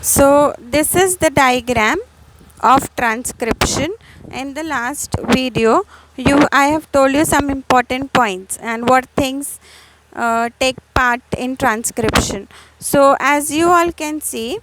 So this is the diagram of transcription. In the last video, I have told you some important points and what things take part in transcription. So as you all can see,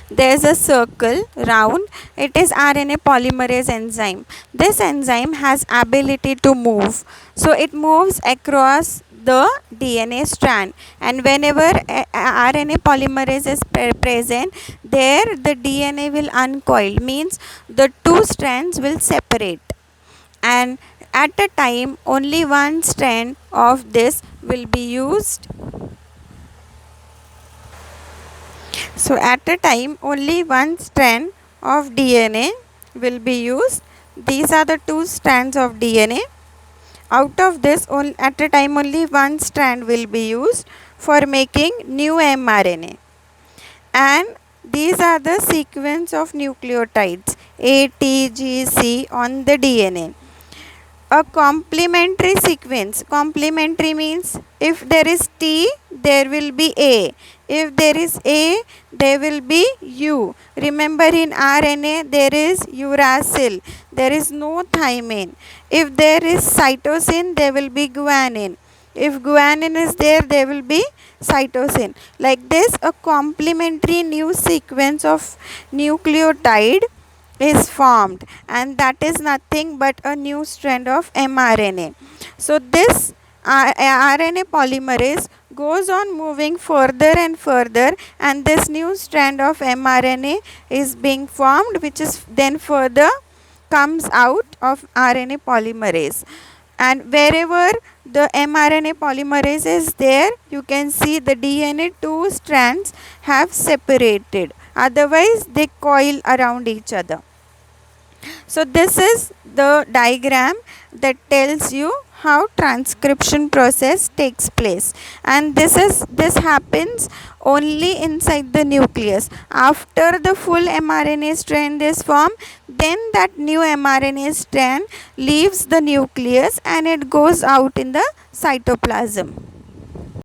there is a circle round. It is RNA polymerase enzyme. This enzyme has ability to move. So it moves across the DNA strand, and whenever RNA polymerase is present, there the DNA will uncoil, means the two strands will separate, and at a time only one strand of this will be used. So at a time only one strand of DNA will be used. These are the two strands of DNA. Out of this, at a time only one strand will be used for making new mRNA. And these are the sequence of nucleotides A, T, G, C on the DNA. A complementary sequence. Complementary means if there is T, there will be A. If there is A, there will be U. Remember, in RNA there is uracil. There is no thymine. If there is cytosine, there will be guanine. If guanine is there, there will be cytosine. Like this, a complementary new sequence of nucleotide is formed, and that is nothing but a new strand of mRNA. So this RNA polymerase goes on moving further and further, and this new strand of mRNA is being formed, which is then further comes out of RNA polymerase. And wherever the mRNA polymerase is there, you can see the DNA two strands have separated, otherwise they coil around each other. So this is the diagram that tells you how transcription process takes place, and this happens only inside the nucleus. After the full mRNA strand is formed, then that new mRNA strand leaves the nucleus and it goes out in the cytoplasm.